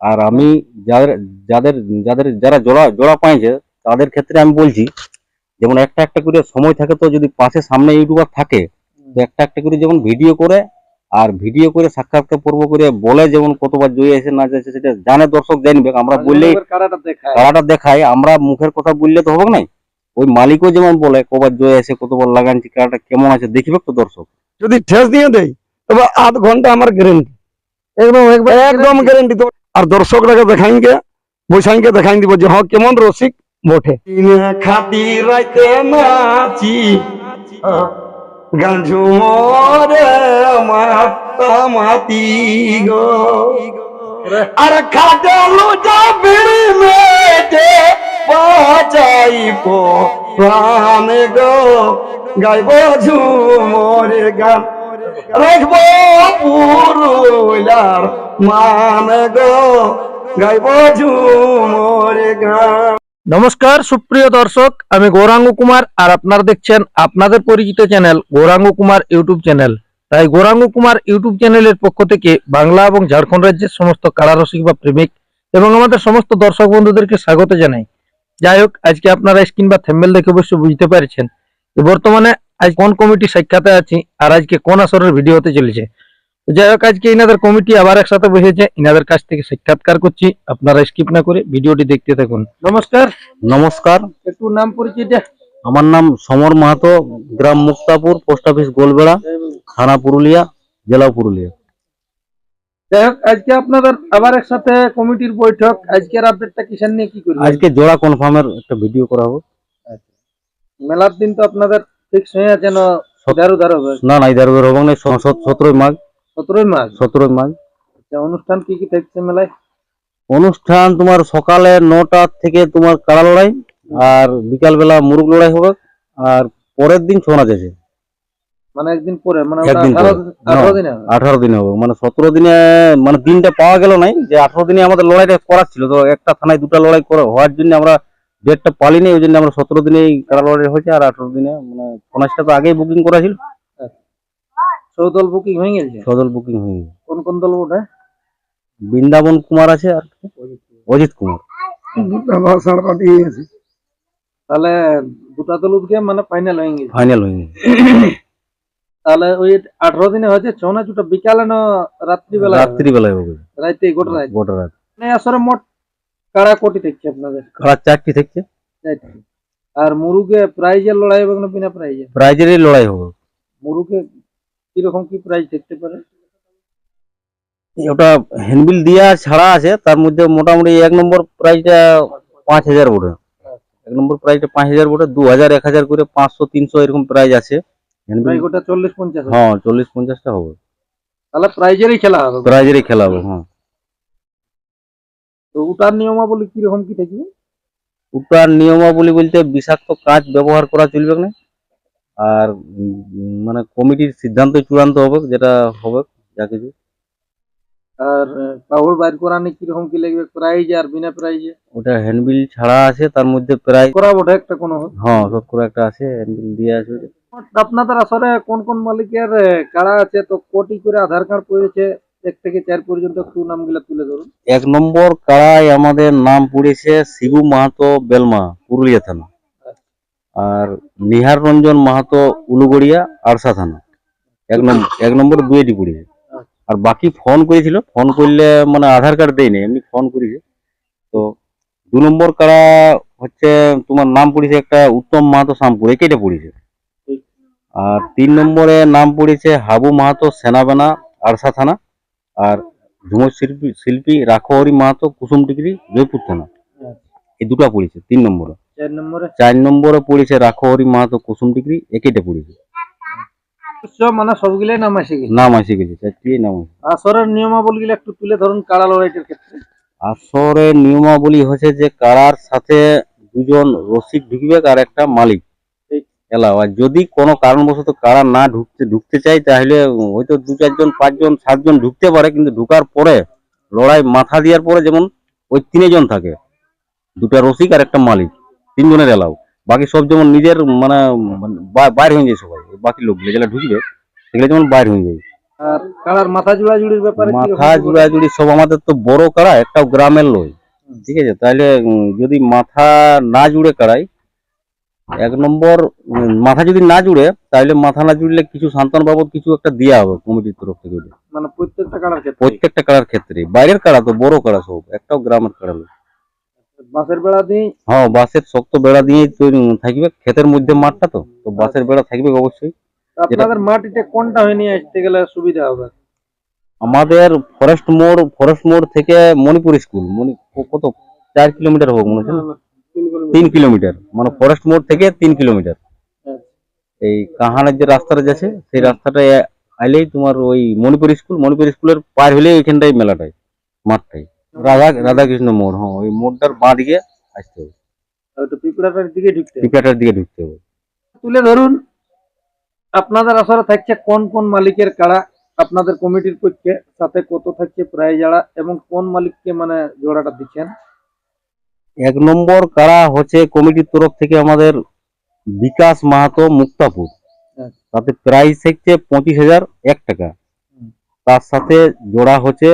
আর আমি যাদের যাদের যাদের যারা জোড়া জোড়া পাইছে তাদের ক্ষেত্রে আমি বলছি, যেমন একটা একটা করে সময় থাকে, তো যদি পাশে সামনে ইউটিউবার থাকে তো একটা একটা করে যেমন ভিডিও করে, আর ভিডিও করে সাক্ষাৎকার পর্ব করে বলে, যেমন কতবার জয়ী আছে না যাচ্ছে সেটা জানে, দর্শক জানবে। আমরা বললেই কারাটা দেখাই, আমরা মুখের কথা বললে তো হবে না। ওই মালিকও যেমন বলে কবার জয় আছে, কতবার লাগানছি, কারাটা কেমন আছে দেখবে তো দর্শক। যদি ঠেস দিয়ে দেয় তবে আধ ঘন্টা আমার গ্যারেন্টি, একদম একদম গ্যারেন্টি। তো আর দর্শকরাকে দেখাইকে বৈশাইকে দেখাই দিব যে হ্যাঁ কেমন রসিক বটে। খাতি রাইতে নাচি গান ঝুমরে মাতি গো, আর খাটালু যাবিড়ি মেটে বাজাইব প্রাণ গো, গাইব ঝুমরে গান রাখব পুরুলার মান গো, গাইব ঝুমরে গান। নমস্কার সুপ্রিয় দর্শক, আমি গৌরাঙ্গ কুমার আর আপনারা দেখছেন আপনাদের পরিচিত channel Gauranga Kumar YouTube channel. তাই গৌরাঙ্গ কুমার ইউটিউব চ্যানেলের পক্ষ থেকে বাংলা এবং ঝাড়খণ্ড রাজ্যের সমস্ত কারারসিক বা প্রেমিক এবং আমাদের সমস্ত দর্শক বন্ধুদেরকে স্বাগত জানাই। যাই হোক, আজকে আপনারা স্ক্রিন বা থাম্বনেল দেখে অবশ্যই বুঝতে পারছেন যে বর্তমানে আজ কোন কমিটি সাক্ষাতে আছি আর আজকে কোন আসরের ভিডিও হতে চলেছে। যাই হোক, আজকে ইনাদের কমিটি আবার একসাথে বসেছে, ইনাদের কাছ থেকে সাক্ষাৎকার করছি। আপনারা স্কিপ না করে ভিডিওটি দেখতে থাকুন। নমস্কার। নমস্কার, একটু নাম পরিচয়টা। আমার নাম সমর মাহাতো, গ্রাম মুক্তাপুর, পোস্ট অফিস গোলবেড়া, থানা পুরুলিয়া, জেলা পুরুলিয়া। যাই হোক, আজকে আপনাদের আবার একসাথে কমিটির বৈঠক। আজকের আপডেটটা কিসের নিয়ে কি করবেন? আজকে জোড়া কনফার্মের একটা ভিডিও করা হবে। মেলার দিন তো আপনাদের ফিক্স হয়ে আছে না? উধার হবে না না, ইধার হবে না, 17ই মাঘ। 17ই মাঘ। 17ই মাঘ। অনুষ্ঠান কি কি থাকছে মেলায়? অনুষ্ঠান তোমার সকালে 9টা থেকে তোমার কাড়া লড়াই, আর বিকাল বেলা মুরগ লড়াই হবে, আর পরের দিন ছৌ নাচ আছে। মানে একদিন পরে, মানে একদিন 18 দিনে? 18 দিনে হবে, মানে 17 দিনে মানে দিনটা পাওয়া গেল নাই, যে 18 দিনে আমাদের লড়াইটা করার ছিল, তো একটা থানায় দুটা লড়াই হওয়ার জন্য আমরা ডেটটা পালিনি, ওই জন্য আমরা 17 দিনেই কাড়া লড়াই হয়েছে, আর 18 দিনে মানে ছৌ তো আগেই বুকিং করা ছিল। সৌদল বুকিং হয়ে গেছে? সদল বুকিং হয়ে গেছে। কোন কোন দল ওঠে? বৃন্দাবন কুমার আছে আর অজিত কুমার। তাহলে দুটা দল উঠে মানে ফাইনাল হয়ে গেছে? ফাইনাল হয়ে গেছে। তাহলে ওই 18 দিনে হচ্ছে ছৌ নাচ, ওটা বিকালে না রাত্রিবেলা? রাত্রিবেলায় হবে, রাতে গোটা রাত? গোটা রাত। আসলে মোট কারা কোটি দেখছে আপনাদের? কাড়া 4টি থাকছে। আর মুরুগে প্রাইজের লড়াই হবে না বিনা প্রাইজে? প্রাইজেরই লড়াই হবে। মুরুগে কিরকম কি প্রাইজ দেখতে পারে? ওটা হ্যান্ডবিল দিয়া ছাড়া আছে, তার মধ্যে মোটামুটি 1 নম্বর প্রাইজটা 5000 বটে। 1 নম্বর প্রাইজটা 5000 বটে, 2000 1000 করে 500 300 এরকম প্রাইজ আছে। হ্যান্ডবিল ওটা 40-50? হ্যাঁ, 40-50টা হবে। তাহলে প্রাইজেরই খেলা হবে? প্রাইজেরই খেলা হবে, হ্যাঁ। তো ওটার নিয়মাবলী কিরকম কি থাকবে? ওটার নিয়মাবলী বলতে বিষাক্ত কাঁচ ব্যবহার করা চলবে না, আর মানে কমিটির সিদ্ধান্ত চূড়ান্ত হবে যেটা হবে যা কিছু। আর কাউর বাইর করা নেই, কিরকম কি লাগবে প্রাইজ আর বিনা প্রাইজে? ওটা হ্যান্ডবিল ছাড়া আছে, তার মধ্যে প্রাইজ করা ওটা একটা কোনো? হ্যাঁ, সব করে একটা আছে, হ্যান্ডবিল দিয়ে আছে। আপনাদের আসলে কোন কোন মালিকের কারা আছে, তো কোটি করে আধার কার্ড পড়েছে 1 থেকে 4 পর্যন্ত, একটু নামগুলো তুলে ধরুন। 1 নম্বর কাড়ায় আমাদের নাম পড়েছে শিবু মাহাতো, বেলমা, পুরুলিয়া থানা, আর নিহার রঞ্জন মাহাতো, উলুগড়িয়া, আরসা থানা। 1 নম্বর 2টি পড়েছে। আর বাকি ফোন করেছিল, ফোন করলে মানে আধার কার্ড দেয়নি, এমনি ফোন করেছে। তো 2 নম্বর কাড়া হচ্ছে তোমার নাম পড়েছে একটা উত্তম মাহাতো, শ্যামপুর, একেটা পড়েছে। আর 3 নম্বরে নাম পড়েছে হাবু মাহাতো, সেনাবেনা, আরসা থানা, আর ঝুমুর শিল্পী রাখহরি মাহাতো, কুসুম ডিগ্রি, জয়পুর থানা। এই দুটা পড়েছে 3 নম্বরে। 4 নম্বরে পড়েছে রাখহরি মাহাতো, কুসুম ডিগ্রি, একেটা পড়েছে। মানে সবগুলাই নাম আসে গেছে? নাম আসে গেছে, 4টি নাম। আসরের নিয়মাবলী গুলো একটু তুলে ধরুন কাড়া লড়াইটার ক্ষেত্রে। আসরের নিয়মাবলী হচ্ছে যে কাড়ার সাথে 2জন রসিক ঢুকবে আর একটা মালিক এলাও। আর যদি কোনো কারণবশত কাড়া না ঢুকতে চাই, তাহলে হয়তো 2-4 জন 5 জন 7 জন ঢুকতে পারে, কিন্তু ঢুকার পরে লড়াই মাথা দেওয়ার পরে যেমন ওই 3 জন থাকে, 2টা রসিক আর একটা মালিক, 3 জনের এলাও। বাকি সব যেমন নিজের মানে বাইর হয়ে যায় সবাই, বাকি লোকগুলো যেটা ঢুকবে সেগুলো যেমন বাইর হয়ে যায়। আর কাড়ার মাথা জোড়াজুড়ির ব্যাপারে কি মাথা জুড়াজুড়ি সব আমাদের তো বড় কাড়া, একটাও গ্রামের লই। ঠিক আছে, তাহলে যদি মাথা না জুড়ে কাড়াই, এক নম্বর মাথা যদি না জুড়ে, তাহলে মাথা না জুড়লে কিছু সান্ত্বনা বাবদ কিছু একটা দেওয়া হবে কমিটির তরফ থেকে ওটা। মানে প্রত্যেকটা কাড়ার ক্ষেত্রে প্রত্যেকটা কাড়ার ক্ষেত্রে, বাইরের কাড়া তো বড় কাড়া সব, একটাও গ্রামের কাড়া লই। বাঁশের বেড়া দিয়ে হ্যাঁ, বাঁশের শক্ত বেড়া দিয়ে তৈরি থাকবে, ক্ষেতের মধ্যে মাঠটা তো তো বাঁশের বেড়া থাকবে অবশ্যই। আপনাদের মাটিতে কোনটা হয়ে নিয়ে আসতে গেলে সুবিধা হবে? আমাদের ফরেস্ট মোড় থেকে মণিপুর স্কুল কত 4 কিলোমিটার হোক মনে হচ্ছে না? 3 কিলোমিটার, মানে ফরেস্ট মোড় থেকে 3 কিলোমিটার। এই কাহানের যে রাস্তাটা যাচ্ছে সেই রাস্তাটায় আইলেই তোমার ওই মণিপুর স্কুলের পার হলেই ওইখানটাই মেলাটাই, মাঠটাই রাধাকৃষ্ণ মোড়। হ্যাঁ, ওই মোড়টার বাঁ দিকে আসতে হবে, ওটা পিপড়াটার দিকে ঢুকতে হবে। পিপাটার দিকে ঢুকতে হবে। তুলে ধরুন আপনাদের আসরে থাকছে কোন কোন মালিকের কাড়া, আপনাদের কমিটির পক্ষে, সাথে কত থাকছে প্রায় যারা, এবং কোন মালিককে মানে জোড়াটা দিচ্ছেন? এক নম্বর কাড়া হচ্ছে কমিটির তরফ থেকে আমাদের বিকাশ মাহাতো মুক্তাপুর, তাতে প্রাইস থাকছে 25,001 টাকা। তার সাথে জোড়া হচ্ছে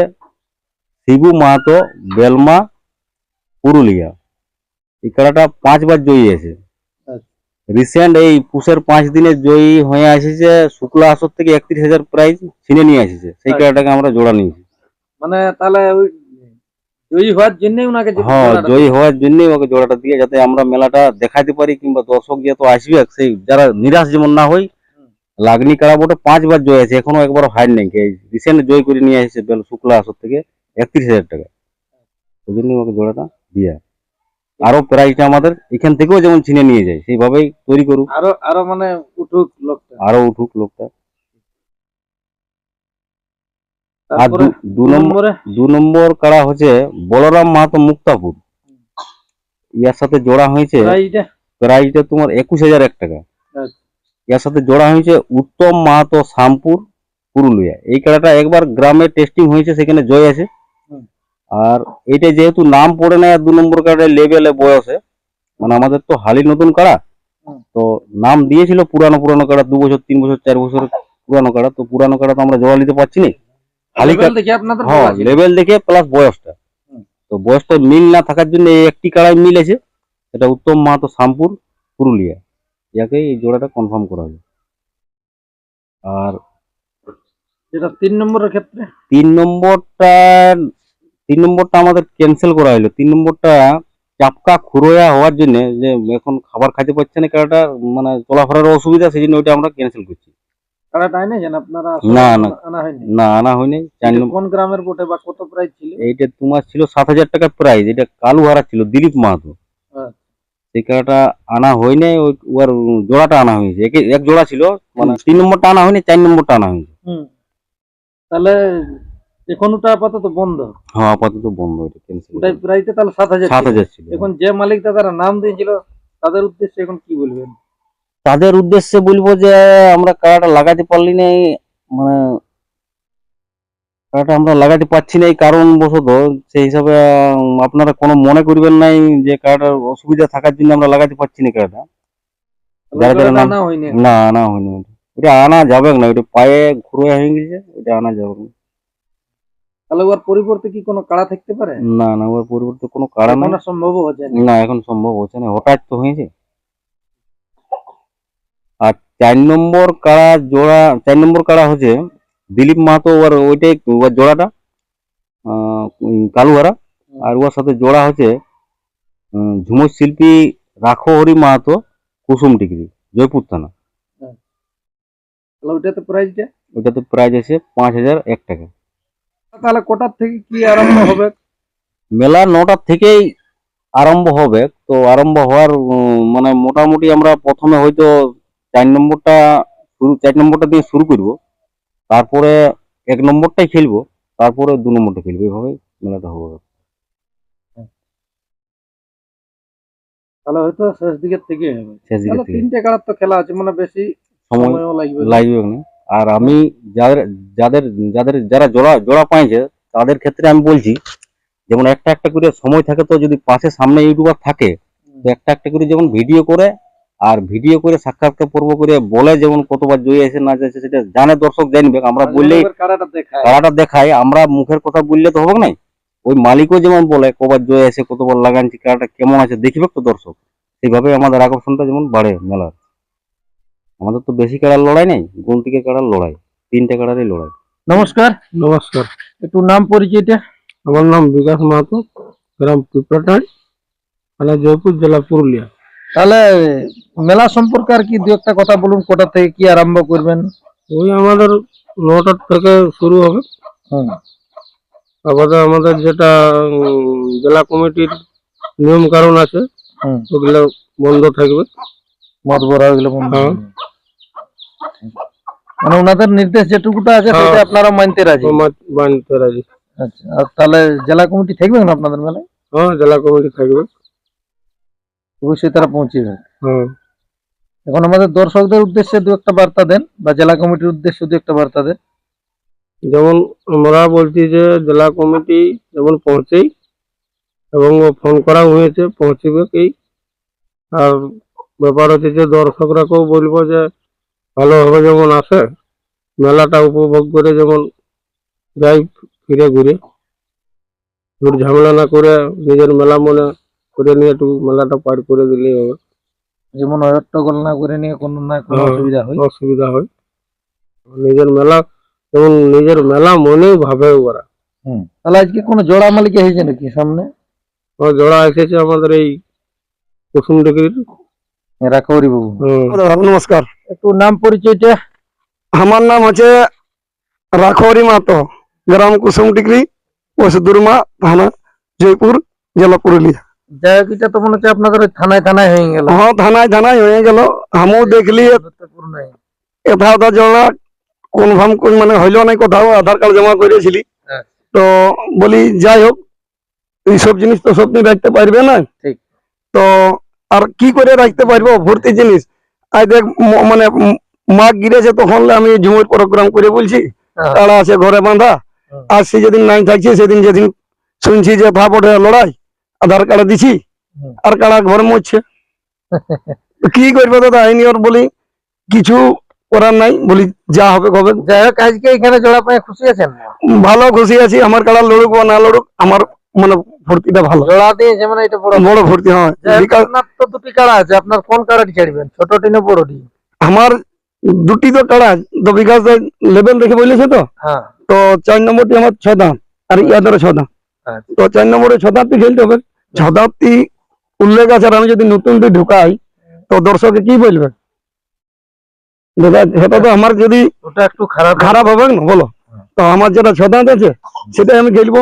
শিবু মাহাতো বেলমা পুরুলিয়া। এই খেলাটা 5 বার জয়ী আছে। রিসেন্ট এই পুষের 5 দিনে জয়ী হয়ে আসছে, শুক্লা আসর থেকে 31,000 প্রাইজ ছিনে নিয়ে আসছে। সেই খেলাটাকে আমরা জোড়া নিয়েছি। মানে তাহলে ওই জয়ী হওয়ার জন্যই ওনাকে হ্যাঁ, জয়ী হওয়ার জন্যই ওকে জোড়াটা দিয়ে, যাতে আমরা মেলাটা দেখাতে পারি, কিংবা দর্শক যেহেতু আসবে সেই যারা নিরাশ যেমন না হয়। লাগনি কাড়া বটে 5 বার জয় আছে, এখনো একবার হার নেই। রিসেন্ট জয় করে নিয়ে আসছে শুক্লা আসর থেকে 31,000 টাকা। ওই জন্যই ওকে জোড়াটা দিয়ে, আরো প্রাইজটা আমাদের এখান থেকেও যেমন ছিনে নিয়ে যায় সেইভাবেই তৈরি করুক, আরো মানে উঠুক লোকটা। আরো উঠুক লোকটা। আর তারপরে দু নম্বর কাড়া হচ্ছে বলরাম মাহাতো মুক্তাপুর। ইয়ার সাথে জোড়া হয়েছে, প্রাইজটা তোমার 21,001 টাকা। এর সাথে জোড়া হয়েছে উত্তম মাহাতো শামপুর পুরুলিয়া। এই খেলাটা একবার গ্রামে টেস্টিং হয়েছে, সেখানে জয় আছে। আর এটা যেহেতু নাম পড়ে না 2 নম্বর কাড়ার লেভেলে বয়সে, মানে আমাদের তো হালি নতুন কাড়া, তো নাম দিয়েছিল পুরানো কাড়া, 2 বছর 3 বছর 4 বছর পুরানো কাড়া। তো পুরানো কাড়া তো আমরা জোড়া নিতে পারছি না, হালি হ্যাঁ লেভেল দেখে প্লাস বয়সটা। তো বয়সটা মিল না থাকার জন্য এই একটি কাড়াই মিল আছে, এটা উত্তম মাহাতো শামপুর পুরুলিয়া। ইয়াকে এই জোড়াটা কনফার্ম করা হলো। আর যেটা 3 নম্বরের ক্ষেত্রে 3 নম্বরটা আমাদের ক্যান্সেল করা হলো। 3 নম্বরটা চাপকা খুরোয়া হওয়ার জন্য, যে এখন খাবার খাইতে পারছে না কাড়াটা, মানে চলাফেরার অসুবিধা, সেই জন্য ওইটা আমরা ক্যান্সেল করছি। কাড়াটা আনে যেন আপনারা আনা হয়নি? না, আনা হয়নি। কোন গ্রামের বটে বা কত প্রাইস ছিল? এইটা তোমার ছিল 7,000 টাকা প্রাইস। এটা কালু হারা ছিল, দিলীপ মাহাতো। সেই খেলাটা আনা হয়নি, ওর জোড়াটা আনা হয়েছে। এক জোড়া ছিল, মানে 3 নম্বরটা আনা হয়নি, 4 নম্বরটা আনা হয়েছে। তাহলে এখন ওটা আপাতত বন্ধ? হ্যাঁ, আপাতত বন্ধ। এটা ক্যান্সেল। ওটাই প্রাইসটা তাহলে 7,000 ছিল। এখন যে মালিক তারা নাম দিয়েছিল তাদের উদ্দেশ্যে এখন কি বলবেন? তাদের উদ্দেশ্যে বলবো যে আমরা কাড়াটা লাগাতে পারলি না, মানে কাড়াটা আমরা লাগাতে পারছি না এই কারণ বশত। সেই হিসাবে আপনারা কোনো মনে করবেন নাই যে কাড়াটার অসুবিধা থাকার জন্য আমরা লাগাতে পারছি না কাড়াটা। আনা হয়নি? না, আনা হয়নি। ওটা আনা যাবে না, ওটা পায়ে ঘুরে হয়ে গেছে, ওটা আনা যাবে না। তাহলে ওর পরিবর্তে কি কোনো কাড়া থাকতে পারে? না, ওর পরিবর্তে কোনো কাড়া না, সম্ভব হচ্ছে না, এখন সম্ভব হচ্ছে না, হঠাৎ তো হয়েছে। আর 4 নম্বর কাড়া হচ্ছে দিলীপ মাহাতো, ওর ওইটাই ওর জোড়াটা কালুহারা। আর ওর সাথে জোড়া হচ্ছে ঝুমুর শিল্পী রাখো হরি মাহাতো কুসুম টিকরি, জয়পুর থানা। ওইটাতে প্রাইজ আছে 5,001 টাকা। তাহলে কোটার থেকে কি আরম্ভ হবে? মেলা 9টার থেকেই আরম্ভ হবে। তো আরম্ভ হওয়ার মানে মোটামুটি আমরা প্রথমে হয়তো 4 নম্বরটা দিয়ে শুরু করব, তারপরে 1 নম্বরটাই খেলবো, তারপরে 2 নম্বরটা খেলবো, এইভাবে মেলাটা হবে। তাহলে হয়তো শেষ দিকের থেকে হবে। শেষ দিকের থেকে 3টে কাড়ার তো খেলা আছে, মানে বেশি সময়ও লাগবে না। আর আমি যারা জোড়া পাইছে তাদের ক্ষেত্রে আমি বলছি, যেমন একটা করে সময় থাকে, তো যদি পাশে সামনে ইউটিউবার থাকে তো একটা করে যেমন ভিডিও করে আর ভিডিও করে সাক্ষাৎকার পর্ব করে বলে যেমন কতবার জয়ী আছে না যাচ্ছে সেটা জানে, দর্শক জানবে। আমরা বললেই কাড়াটা দেখাই, আমরা মুখের কথা বললে তো হবে না। ওই মালিকও যেমন বলে কবার জয় আছে, কতবার লাগানছি, কাড়াটা কেমন আছে দেখবে তো দর্শক। সেইভাবে আমাদের আকর্ষণটা যেমন বাড়ে মেলার। আমাদের তো বেশি কাড়ার লড়াই নেই, গুনতিকে কাড়ার লড়াই, 3টে কাড়ারই লড়াই। নমস্কার, নমস্কার, একটু নাম পরিচয়টা। আমার নাম বিকাশ মাহাতো, গ্রাম পিপড়াটাই, থানা জয়পুর, জেলা পুরুলিয়া। তাহলে মেলা সম্পর্কে আর কি দু একটা কথা বলুন, কোথা থেকে কি আরম্ভ করবেন? ওই আমাদের 9টা থেকে শুরু হবে। হুম, আমাদের যেটা জেলা কমিটির নিয়ম কারণ আছে, হুম, ওগুলো বন্ধ থাকবে। মত বড় হয়ে বন্ধ। হ্যাঁ। মানে ওনাদের নির্দেশ যেটুকুটা আছে হ্যাঁ। সেটা আপনারা মানতে রাজি? বানতে রাজি। আচ্ছা, আর তাহলে জেলা কমিটি থাকবে না আপনাদের মেলায়? হ্যাঁ, জেলা কমিটি থাকবে। অবশ্যই তারা পৌঁছবে। হ্যাঁ, এখন আমাদের দর্শকদের উদ্দেশ্যে দু একটা বার্তা দেন, বা জেলা কমিটির উদ্দেশ্যে দু একটা বার্তা দেন। যেমন আমরা বলছি যে জেলা কমিটি যেমন পৌঁছেই, এবং ফোন করা হয়েছে পৌঁছবে কি। আর ব্যাপার হচ্ছে যে দর্শকরাকেও বলবো যে ভালোভাবে যেমন আসে, মেলাটা উপভোগ করে যেমন যাই ফিরে ঘুরে, ঘুর ঝামেলা না করে নিজের মেলা মনে করে নিয়ে একটু মেলাটা পার করে দিলেই হবে। যেমন অট্টগোল না করে নিয়ে কোনো না কোনো হ্যাঁ, অসুবিধা হয়। অসুবিধা হয়। নিজের মেলা যেমন নিজের মেলা মনেই ভাবে ওরা। তাহলে আজকে কোনো জোড়া মালিকে হয়েছে নাকি সামনে? জোড়া এসেছে আমাদের এই কুসুম ডিগ্রির। রাখৌরি বাবু, নমস্কার, একটু নাম পরিচয়টা। আমার নাম হচ্ছে রাখৌরি মাতো, গ্রাম কুসুম ডিগ্রি, ওয়েস্ট দুর্মা, থানা জয়পুর, জেলা পুরুলিয়া। যাই হোক, এটা তো মনে হচ্ছে আপনাদের ওই থানায় থানায় হয়ে গেল। হ্যাঁ, থানায় থানায় হয়ে গেল। আমিও দেখলি গুরুত্বপূর্ণ। এটা জোড়া কনফার্ম মানে হইলো নাই, কোথাও আধার কার্ড জমা করেছিলি। হ্যাঁ। তো বলি যাই হোক, এইসব জিনিস তো সব দিন রাখতে পারবে না। ঠিক। তো আর কি করে রাখতে পারবো ভর্তি জিনিস। আজ দেখ মানে মাঘ গিরেছে তখন আমি ঝুমের প্রোগ্রাম করে বলছি হ্যাঁ। কাড়া আছে ঘরে বাঁধা। হুম। আর সে যেদিন নাই থাকছে সেদিন যেদিন শুনছি যে ফাপড়ে লড়াই, আধার কার্ড দিছি, হুম। আর কাড়া ঘরে মরছে। তো কি করবো দাদা, এই নিয়ে ওর বলি কিছু করার নাই, বলি যা হবে হবে। যাই হোক, আজকে এখানে জোড়া পায়ে খুশি আছেন? ভালো খুশি আছি। আমার কাড়া লড়ুক বা না লড়ুক, আমার মানে ভর্তিটা ভালো, জোড়া দিয়েছে মানে এটা বড় বড় ভর্তি। হয় যাই হোক, বিকাশ আপনার তো দুটি কাড়া আছে, আপনার কোন কাড়াটি ছাড়বেন, ছোটটি না বড়টি? আমার দুটি তো কাড়া, তো বিকাশ লেভেল দেখে বলেছে তো। হ্যাঁ। তো 4 নম্বরটি আমার 6 দাঁত, আর ইয়াদের 6 দাঁত। আচ্ছা। তো 4 নম্বরে 6 দাঁতটি খেলতে হবে। 6 দাঁতটি উল্লেখ আছে, আর আমি যদি নতুনটি ঢুকাই তো দর্শকে কি বলবে দাদা? সেটা তো আমার যদি ওটা একটু খারাপ খারাপ হবে না, বলো। তো আমার যেটা 6 দাঁত আছে সেটাই আমি খেলবো,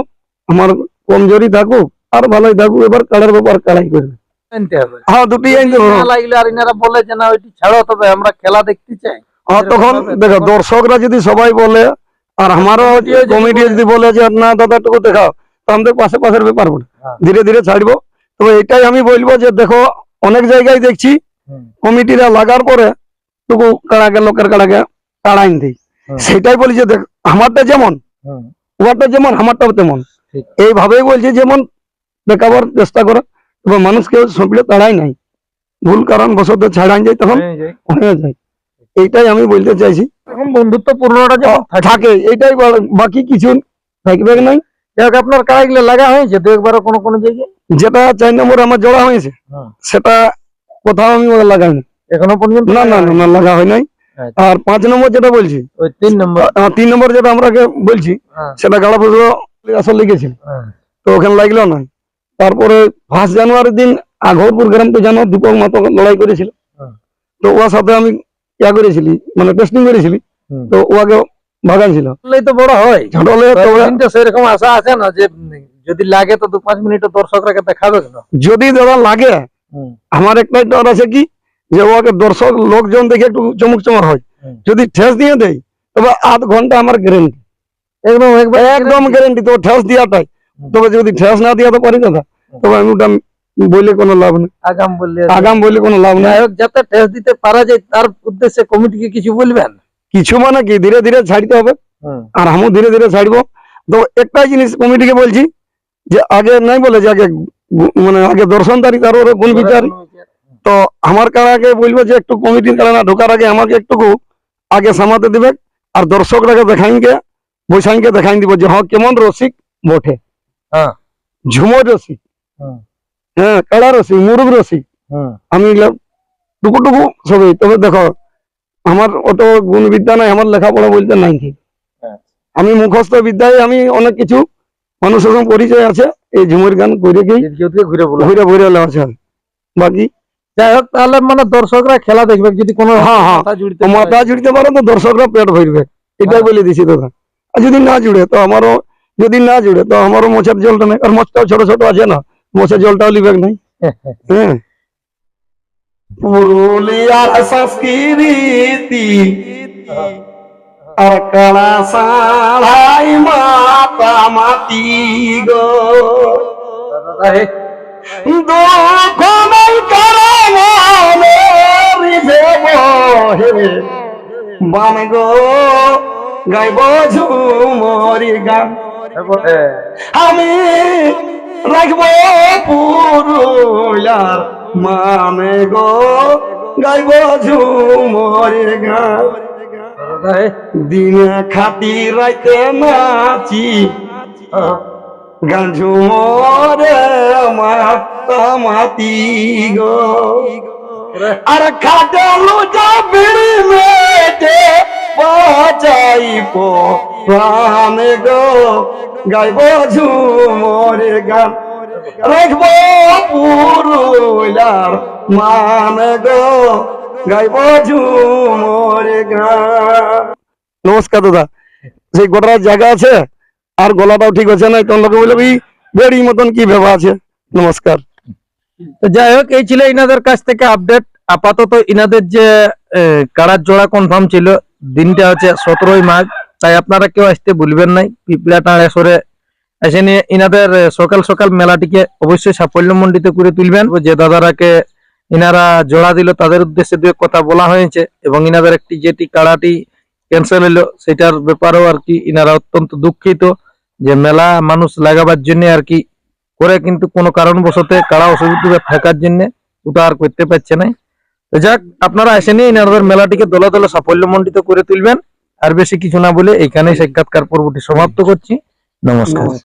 আমার কমজোরি থাকুক আর ভালোই থাকুক, এবার কাড়ার ব্যাপার কাড়াই করবে। আনতে হবে। হ্যাঁ, দুটি আনতে হবে। না লাগলে আর ইনারা বলে যে না ওইটি ছাড়ো, তবে আমরা খেলা দেখতে চাই। হ্যাঁ, তখন দেখো দর্শকরা যদি সবাই বলে, আর আমারও কমিটি যদি বলে যে না দাদা টুকু দেখাও, তো আমাদের পাশের ব্যাপার বলে হ্যাঁ। ধীরে ধীরে ছাড়বো। তবে এটাই আমি বলবো যে দেখো অনেক জায়গায় দেখছি হুম। কমিটিরা লাগার পরে টুকু কাড়াকে লোকের কাড়াকে কাড়াইন দিই। হুম। সেটাই বলি যে দেখ আমারটা যেমন হুম। ওয়ারটা যেমন আমারটাও তেমন, ঠিক। এইভাবেই বলছি যেমন দেখাবার চেষ্টা করে। তবে মানুষকে সবলে তাড়াই নাই, ভুল কারণ বশত ছাড়াই যায় তখন হয়ে যায়। হয়ে যায়। এইটাই আমি বলতে চাইছি। এখন বন্ধুত্বপূর্ণটা যেমন থাকে। থাকে এইটাই বাকি কিছু থাকবে নাই। যাই হোক, আপনার কাড়াগুলো লাগা হয়েছে তো একবারও কোনো কোনো জায়গায়? যেটা 4 নম্বর আমার জোড়া হয়েছে হুম। সেটা কোথাও আমি লাগাইনি, এখনো পর্যন্ত না না লাগা না, লাগা হয় নাই। আচ্ছা। আর 5 নম্বর যেটা বলছি, ওই 3 নম্বর। 3 নম্বর যেটা আমরা বলছি হ্যাঁ। সেটা গাড়া পুজো আসল লিখেছিল, হ্যাঁ। তো ওখানে লাগলো না। তারপরে 1 জানুয়ারির দিন আঘরপুর গ্রাম তো জানো দীপক মাতো লড়াই করেছিল, হুম। তো ওর সাথে আমি ইয়া করেছিলি মানে টেস্টিং করেছিলি, হুম। তো ওকে ভাগান ছিল হলেই তো বড় হয়। ছোট হলে। তো কিন্তু সেরকম আশা আছে না যে যদি লাগে তো 2-5 মিনিট দর্শকরাকে দেখাবে কেন? যদি দাদা লাগে, হুম। আমার একটাই ডর আছে কি যে ওকে দর্শক লোকজন দেখে একটু চমক চমক হয়। হুম। যদি ঠেস দিয়ে দেয় তবে আধ ঘন্টা আমার গ্যারেন্টি, একদম একদম গ্যারেন্টি। তো ঠেস দিয়াটাই, তবে যদি ঠেস না দিয়াতে পারি দাদা, তবে আমি ওটা বলে কোনো লাভ নেই, আগাম বললে আগাম বলে কোনো লাভ নেই। যাই হোক, যাতে টেস্ট দিতে পারা যায় তার উদ্দেশ্যে কমিটিকে কিছু বলবেন? কিছু মানে কি ধীরে ধীরে ছাড়তে হবে, হুম। আর আমিও ধীরে ধীরে ছাড়বো। তো একটাই জিনিস কমিটিকে বলছি যে আগে নাই বলে যে আগে মানে আগে দর্শনদারি তার গুণ বিচার। তো আমার কারাকে বলবো যে একটু কমিটির কারণে ঢোকার আগে আমাকে একটু আগে সামাতে দিবে, আর দর্শকরাকে দেখাইনকে বৈশাইনকে দেখাইন দিব যে হ্যাঁ কেমন রসিক বটে। হ্যাঁ ঝুমর রসিক, হুম, হ্যাঁ কাড়া রসিক, মুরুগ রসিক, হুম, আমি এগুলা টুকু সবই। তবে দেখো আমার অত গুণবিদ্যা নাই, আমার লেখাপড়া বলতে নাই ঠিক। হ্যাঁ। আমি মুখস্থ বিদ্যায় আমি অনেক কিছু মানুষের সঙ্গে পরিচয় আছে, এই ঝুমুর গান করে গিয়ে এদিকে ওদিকে ঘুরে বলো। ঘুরে ঘুরে আছে। বাকি যাই হোক, তাহলে মানে দর্শকরা খেলা দেখবে, যদি কোনো হ্যাঁ, হ্যাঁ। মাথা জুড়তে মাথা জুড়তে পারো তো দর্শকরা পেট ভরবে, এটাই বলে দিছি দাদা। আর যদি না জুড়ে তো আমারও, যদি না জুড়ে তো আমারও মোছের জলটা নেই, আর মোছটাও ছোট ছোট আছে না, মোছের জলটাও লিবেক নাই। হ্যাঁ, পুরুলিয়ার সংস্কৃতি আর কালা সাড়াই মাতা মাতি গো, দুঃখ নাই কারণে হে বাম গো গাইব ঝুমরি গান, আমি রাখব পুরুলিয়ার মানে গো গাইব ঝুমরি গান। দিনে খাটি রাইতে নাচি গান ঝুমরে মাতা মাতি গো, আর খাটালু যা বিড়ি মেটে বাঁচাই প্রাণ গো গাইব ঝুমরে গান, রাখব পুরুলিয়ার মান গো গাইব ঝুমরে গান। নমস্কার দাদা, সেই গোটা জায়গা আছে আর গলাটাও ঠিক আছে না, তোর লোকে বলবে বেড়ি মতন কি ভেবা আছে। নমস্কার। তো যাই হোক, এই ছিল ইনাদের কাছ থেকে আপডেট। আপাতত ইনাদের যে কাড়ার জোড়া কনফার্ম ছিল, দিনটা হচ্ছে 17ই মাঘ, তাই আপনারা কেউ আসতে ভুলবেন নাই। পিপলা টাঁড়ে সরে এসে নিয়ে ইনাদের সকাল সকাল মেলাটিকে অবশ্যই সাফল্যমণ্ডিত করে তুলবেন। যে দাদারাকে ইনারা জোড়া দিল তাদের উদ্দেশ্যে দু এক কথা বলা হয়েছে, এবং ইনাদের একটি যেটি কাড়াটি ক্যান্সেল হলো সেটার ব্যাপারেও আর কি ইনারা অত্যন্ত দুঃখিত, যে মেলা মানুষ লাগাবার জন্য আর কি করে, কিন্তু কোনো কারণবশত কাড়া অসুবিধা থাকার জন্য ওটা আর করতে পারছে না। তো যাক, আপনারা এসে নিয়ে ইনাদের মেলাটিকে দলে দলে সাফল্যমণ্ডিত করে তুলবেন। আর বেশি কিছু না বলে এইখানেই সাক্ষাৎকার পর্বটি সমাপ্ত করছি। নমস্কার।